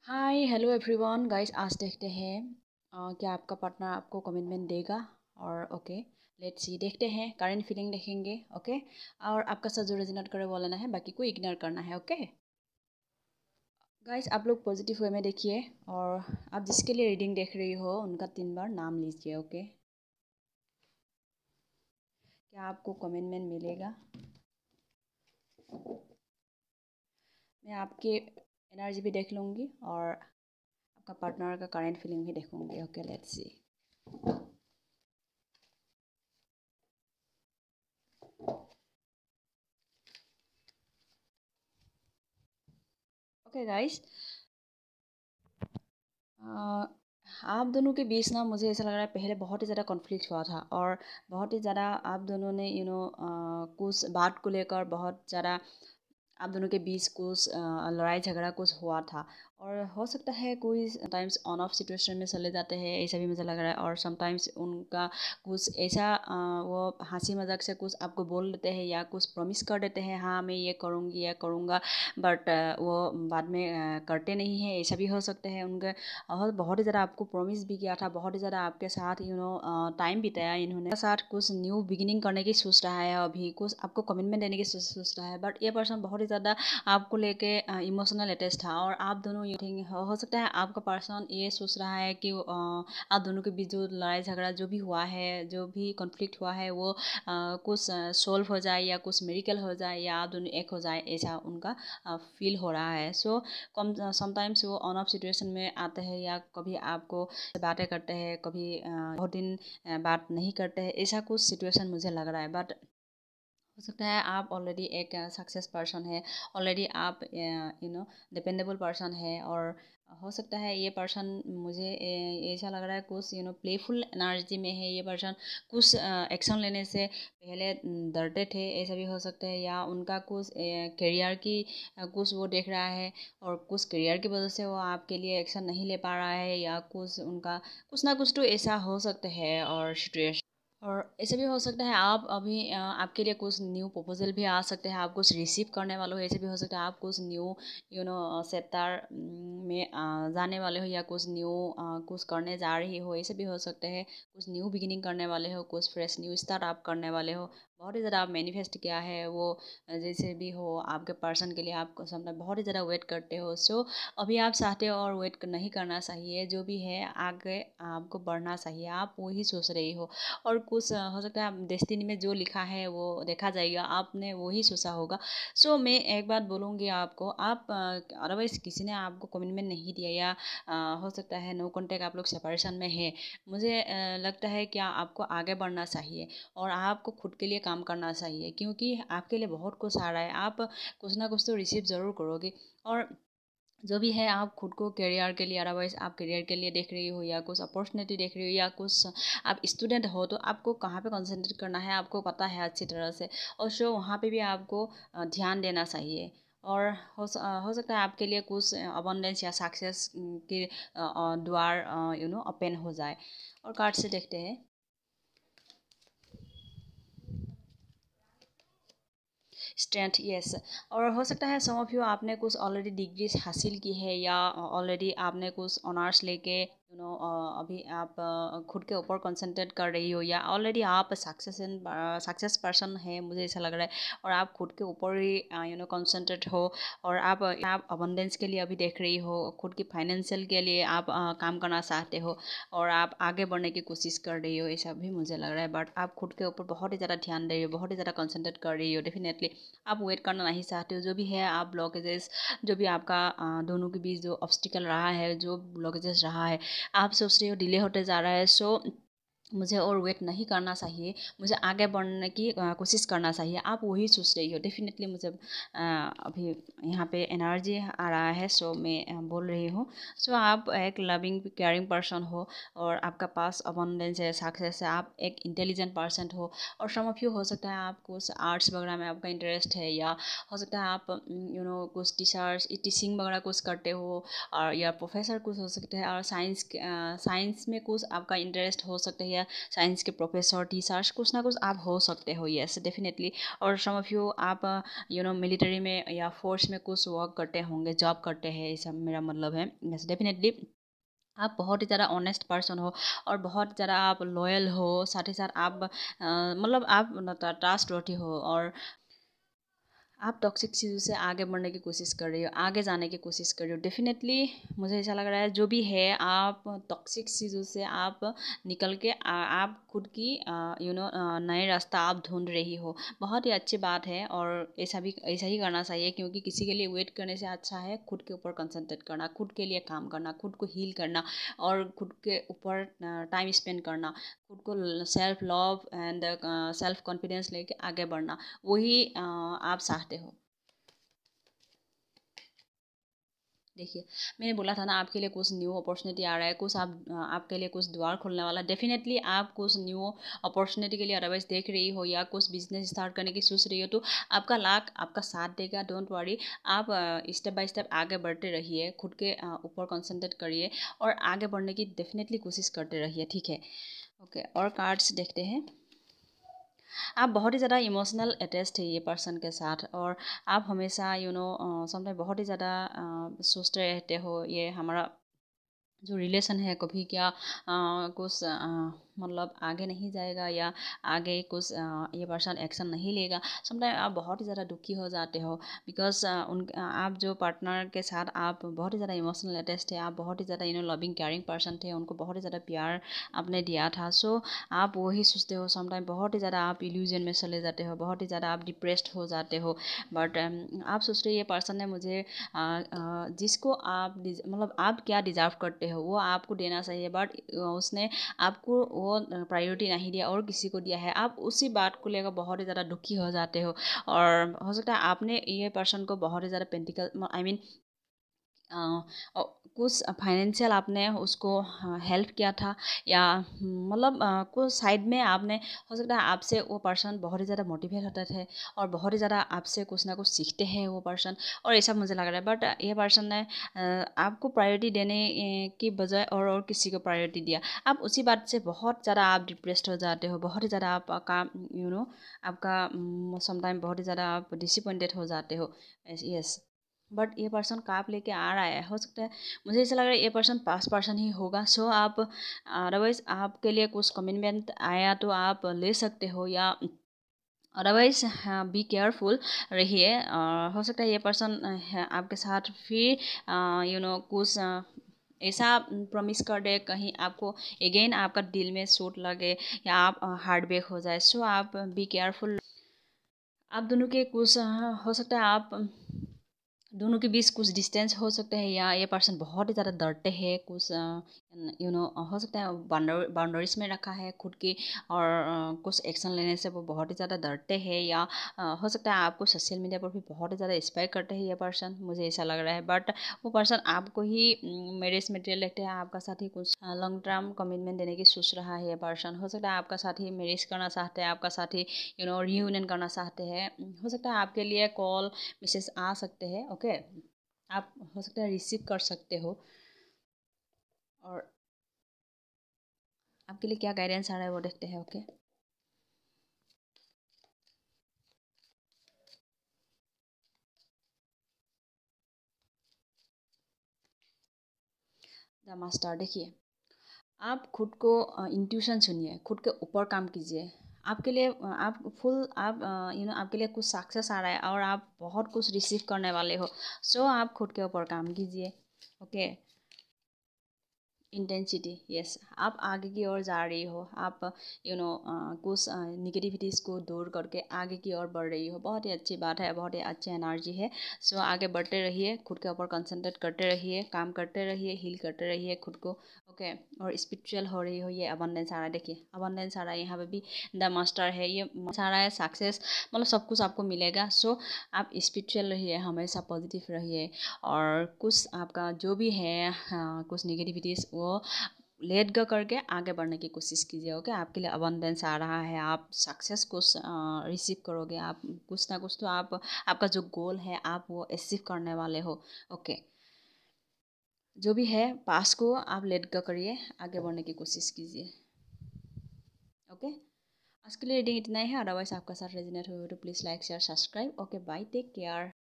Hi hello everyone guys, आज देखते हैं क्या आपका पार्टनर आपको कमिटमेंट देगा। और ओके, लेट्स सी, देखते हैं। करंट फीलिंग देखेंगे। ओके, और आपका साथ जो रेजोनेट करे वो लेना है, बाकी को इग्नोर करना है। ओके गाइस, आप लोग पॉजिटिव वे में देखिए, और आप जिसके लिए रीडिंग देख रही हो उनका 3 बार नाम लीजिए। ओके, क्या आपको कमिटमेंट मिलेगा? मैं आपके एनर्जी भी देख लूँगी और आपका पार्टनर का करंट फीलिंग भी देखूँगी। Okay, let's see. Okay guys, आप दोनों के बीच ना मुझे ऐसा लग रहा है पहले बहुत ही ज़्यादा कॉन्फ्लिक्ट हुआ था, और बहुत ही ज़्यादा आप दोनों ने कुछ बात को लेकर बहुत ज़्यादा आप दोनों के बीच कुछ लड़ाई झगड़ा कुछ हुआ था। और हो सकता है कोई टाइम्स ऑन ऑफ सिचुएशन में चले जाते हैं, ऐसा भी मुझे लग रहा है। और समटाइम्स उनका कुछ ऐसा वो हंसी मजाक से कुछ आपको बोल देते हैं या कुछ प्रॉमिस कर देते हैं, हाँ मैं ये करूँगी या करूँगा, बट वो बाद में करते नहीं हैं। ऐसा भी हो सकता है उनका। और बहुत ही ज़्यादा आपको प्रॉमिस भी किया था, बहुत ही ज़्यादा आपके साथ टाइम बिताया इन्होंने साथ, कुछ न्यू बिगिनिंग करने की सोच रहा है, अभी कुछ आपको कमिटमेंट देने की सोच रहा है। बट ये पर्सन बहुत ही ज़्यादा आपको लेके इमोशनल अटैच था, और आप दोनों यू थिंक हो सकता है आपका पर्सन ये सोच रहा है कि आप दोनों के बीच जो लड़ाई झगड़ा जो भी हुआ है, जो भी कॉन्फ्लिक्ट हुआ है, वो कुछ सोल्व हो जाए या कुछ मेडिकल हो जाए या आप दोनों एक हो जाए, ऐसा उनका फील हो रहा है। सो कम समटाइम्स वो ऑन ऑफ सिचुएशन में आते हैं, या कभी आपको बातें करते हैं, कभी बहुत दिन बात नहीं करते हैं, ऐसा कुछ सिचुएशन मुझे लग रहा है। बट हो सकता है आप ऑलरेडी एक सक्सेस पर्सन है, ऑलरेडी आप डिपेंडेबल पर्सन है। और हो सकता है ये पर्सन मुझे ऐसा लग रहा है कुछ प्लेफुल एनर्जी में है ये पर्सन। कुछ एक्शन लेने से पहले डरते थे, ऐसा भी हो सकता है। या उनका कुछ करियर की कुछ वो देख रहा है, और कुछ करियर की वजह से वो आपके लिए एक्शन नहीं ले पा रहा है, या कुछ उनका कुछ ना कुछ तो ऐसा हो सकता है। और सिचुएशन, और ऐसे भी हो सकता है आप अभी आपके लिए कुछ न्यू प्रपोजल भी आ सकते हैं, आप कुछ रिसीव करने वाले हो। ऐसे भी हो सकता है आप कुछ न्यू सेक्टर में जाने वाले हो, या कुछ न्यू कुछ करने जा रही हो। ऐसे भी हो सकते हैं कुछ न्यू बिगिनिंग करने वाले हो, कुछ फ्रेश न्यू स्टार्ट आप करने वाले हो। बहुत ही ज़्यादा आप मैनिफेस्ट किया है वो, जैसे भी हो आपके पर्सन के लिए आप समझ बहुत ही ज़्यादा वेट करते हो। सो अभी आप चाहते हो और वेट नहीं करना चाहिए, जो भी है आगे आपको बढ़ना चाहिए, आप वही सोच रही हो। और कुछ हो सकता है डेस्टिनी में जो लिखा है वो देखा जाएगा, आपने वही सोचा होगा। सो मैं एक बात बोलूँगी आपको, आप अदरवाइज़ किसी ने आपको कमिटमेंट नहीं दिया, या हो सकता है नो कॉन्टेक्ट, आप लोग सेपरेशन में है, मुझे लगता है कि आपको आगे बढ़ना चाहिए और आपको खुद के लिए काम करना चाहिए, क्योंकि आपके लिए बहुत कुछ आ रहा है। आप कुछ ना कुछ तो रिसीव ज़रूर करोगे। और जो भी है आप खुद को करियर के लिए, अदरवाइज आप करियर के लिए देख रही हो, या कुछ अपॉर्चुनिटी देख रही हो, या कुछ आप स्टूडेंट हो, तो आपको कहाँ पे कंसंट्रेट करना है आपको पता है अच्छी तरह से। और सो वहाँ पे भी आपको ध्यान देना चाहिए। और हो सकता है आपके लिए कुछ अबंडेंस या सक्सेस के द्वार ओपन हो जाए। और कार्ड से देखते हैं। Strength, yes. और हो सकता है सम ऑफ यू आपने कुछ ऑलरेडी डिग्रीज हासिल की है, या ऑलरेडी आपने कुछ ऑनर्स लेके अभी आप खुद के ऊपर कंसंट्रेट कर रही हो, या ऑलरेडी आप सक्सेस पर्सन है, मुझे ऐसा लग रहा है। और आप खुद के ऊपर ही कंसंट्रेट हो, और आप अबंडेंस के लिए अभी देख रही हो, खुद की फाइनेंशियल के लिए आप काम करना चाहते हो, और आप आगे बढ़ने की कोशिश कर रही हो, ऐसा भी मुझे लग रहा है। बट आप खुद के ऊपर बहुत ही ज़्यादा ध्यान दे रही हो, बहुत ही ज़्यादा कंसंट्रेट कर रही हो। डेफिनेटली आप वेट करना नहीं चाहते हो, जो भी है आप ब्लॉकेजेस, जो भी आपका दोनों के बीच जो ऑब्स्टिकल रहा है, जो ब्लॉकेजेस रहा है, आप सोच रहे हो डिले होते जा रहा है। सो मुझे और वेट नहीं करना चाहिए, मुझे आगे बढ़ने की कोशिश करना चाहिए, आप वही सोच रही हो। डेफिनेटली मुझे अभी यहाँ पे एनर्जी आ रहा है, सो मैं बोल रही हूँ। सो आप एक लविंग केयरिंग पर्सन हो, और आपका पास अबंडेंस है, सक्सेस है, आप एक इंटेलिजेंट पर्सन हो। और सम ऑफ यू हो सकता है आप कुछ आर्ट्स वगैरह में आपका इंटरेस्ट है, या हो सकता है आप कुछ टीचिंग वगैरह कुछ करते हो, और या प्रोफेसर कुछ हो सकते हैं। और साइंस में कुछ आपका इंटरेस्ट हो सकता है, या साइंस के प्रोफेसर, टीचर्स, कुछ ना कुछ आप हो सकते हो। Yes definitely. और सम ऑफ यू आप मिलिट्री में या फोर्स में कुछ वर्क करते होंगे, जॉब करते हैं, ऐसा मेरा मतलब है। यस डेफिनेटली आप बहुत ही ज़्यादा ऑनेस्ट पर्सन हो और बहुत ज़्यादा आप लॉयल हो, साथ ही साथ आप मतलब आप ट्रस्टवर्थी हो और आप टॉक्सिक चीज़ों से आगे बढ़ने की कोशिश कर रही हो, आगे जाने की कोशिश कर रही हो। डेफिनेटली मुझे ऐसा लग रहा है जो भी है आप टॉक्सिक चीज़ों से आप निकल के आप खुद की नए रास्ता आप ढूंढ रही हो। बहुत ही अच्छी बात है और ऐसा ही करना चाहिए, क्योंकि किसी के लिए वेट करने से अच्छा है खुद के ऊपर कंसंट्रेट करना, खुद के लिए काम करना, खुद को हील करना और खुद के ऊपर टाइम स्पेंड करना, खुद को self love and self confidence लेके आगे बढ़ना, वही आप चाहते हो। देखिए, मैंने बोला था ना आपके लिए कुछ न्यू अपॉर्चुनिटी आ रहा है, कुछ आपके लिए कुछ द्वार खुलने वाला। डेफिनेटली आप कुछ न्यू अपॉर्चुनिटी के लिए अदरवाइज देख रही हो या कुछ बिजनेस स्टार्ट करने की सोच रही हो, तो आपका लाख आपका साथ देगा। डोंट वरी, आप स्टेप बाय स्टेप आगे बढ़ते रहिए, खुद के ऊपर कंसंट्रेट करिए और आगे बढ़ने की डेफिनेटली कोशिश करते रहिए। ठीक है, ओके। और कार्ड्स देखते हैं। आप बहुत ही ज़्यादा इमोशनल अटैच्ड है ये पर्सन के साथ और आप हमेशा समटाइम बहुत ही ज़्यादा सोचते रहते हो ये हमारा जो रिलेशन है कभी क्या कुछ मतलब आगे नहीं जाएगा या आगे कुछ ये पर्सन एक्शन नहीं लेगा। समटाइम आप बहुत ही ज़्यादा दुखी हो जाते हो बिकॉज आप जो पार्टनर के साथ आप बहुत ही ज़्यादा इमोशनल अटैच्ड है, आप बहुत ही ज़्यादा लविंग केयरिंग पर्सन थे, उनको बहुत ही ज़्यादा प्यार आपने दिया था। सो आप वही सोचते हो, समटाइम बहुत ही ज़्यादा आप इल्यूजन में चले जाते हो, बहुत ही ज़्यादा आप डिप्रेस्ड हो जाते हो। बट आप सोच रहे ये पर्सन ने मुझे जिसको आप मतलब आप क्या डिज़र्व करते हो वो आपको देना चाहिए, बट उसने आपको वो प्रायोरिटी नहीं दिया और किसी को दिया है। आप उसी बात को लेकर बहुत ही ज़्यादा दुखी हो जाते हो और हो सकता है आपने ये पर्सन को बहुत ही ज़्यादा पेंटिकल आई मीन कुछ फाइनेंशियल आपने उसको हेल्प किया था या मतलब कुछ साइड में आपने, हो सकता है आपसे वो पर्सन बहुत ही ज़्यादा मोटिवेट होते थे और बहुत ही ज़्यादा आपसे कुछ ना कुछ सीखते हैं वो पर्सन, और ऐसा मुझे लग रहा है। बट ये पर्सन ने आपको प्रायोरिटी देने की बजाय और किसी को प्रायोरिटी दिया। आप उसी बात से बहुत ज़्यादा आप डिप्रेस्ड हो जाते हो, बहुत ही ज़्यादा आपका आपका समटाइम बहुत ही ज़्यादा आप डिसअपॉइंटेड हो जाते हो। यस, बट ये पर्सन काप लेके आ रहा है, हो सकता है मुझे ऐसा लग रहा है ये पर्सन पास पर्सन ही होगा। सो आप अदरवाइज आपके लिए कुछ कमिटमेंट आया तो आप ले सकते हो या अदरवाइज बी केयरफुल रहिए। हो सकता है ये पर्सन आपके साथ फिर कुछ ऐसा प्रॉमिस कर दे, कहीं आपको अगेन आपका दिल में चोट लगे या आप हार्ट ब्रेक हो जाए। सो आप बी केयरफुल। आप दोनों के कुछ हो सकता है आप दोनों के बीच कुछ डिस्टेंस हो सकता है या ये पर्सन बहुत ही ज़्यादा डरते हैं कुछ हो सकता है बाउंड्रीज में रखा है खुद की और कुछ एक्शन लेने से वो बहुत ही ज़्यादा डरते हैं या हो सकता है आपको सोशल मीडिया पर भी बहुत ही ज़्यादा इंस्पायर करते हैं ये पर्सन, मुझे ऐसा लग रहा है। बट वो पर्सन आपको ही मैरिज मटेरियल लगते हैं, आपका साथ ही कुछ लॉन्ग टर्म कमिटमेंट देने की सोच रहा है ये पर्सन। हो सकता है आपका साथ ही मैरिज करना चाहते हैं, आपका साथ ही रियूनियन करना चाहते हैं। हो सकता है आपके लिए कॉल मैसेज आ सकते हैं। ओके, आप हो सकता है रिसीव कर सकते हो और आपके लिए क्या गाइडेंस आ रहा है वो देखते हैं। Okay, the master. देखिए, आप खुद को इंट्यूशन सुनिए, खुद के ऊपर काम कीजिए। आपके लिए आप फुल आप आपके लिए कुछ सक्सेस आ रहा है और आप बहुत कुछ रिसीव करने वाले हो। सो आप खुद के ऊपर काम कीजिए। Okay, intensity. यस, आप आगे की ओर जा रही हो, आप कुछ निगेटिविटीज़ को दूर करके आगे की ओर बढ़ रही हो। बहुत ही अच्छी बात है, बहुत ही अच्छी एनर्जी है। सो आगे बढ़ते रहिए, खुद के ऊपर कंसंट्रेट करते रहिए, काम करते रहिए, हील करते रहिए खुद को। ओके, और स्पिरिचुअल हो रही हो, ये अबंडेंस आ रहा है। देखिए अबंडेंस आ रहा है, यहाँ पे भी द मास्टर है, ये आ रहा है सक्सेस, मतलब सब कुछ आपको मिलेगा। सो आप स्पिरिचुअल रहिए, हमेशा पॉजिटिव रहिए और कुछ आपका जो भी है कुछ निगेटिविटीज़ वो लेट गो करके आगे बढ़ने की कोशिश कीजिए। ओके, आपके लिए अबंडेंस आ रहा है, आप सक्सेस कुछ रिसीव करोगे, आप कुछ ना कुछ तो आप आपका जो गोल है आप वो अचीव करने वाले हो। ओके, जो भी है पास को आप लेट गो करिए, आगे बढ़ने की कोशिश कीजिए। ओके, आज के लिए रीडिंग इतना ही है। अदरवाइज आपका साथ रेजिनेट हुए तो please like share subscribe. Okay bye, take care.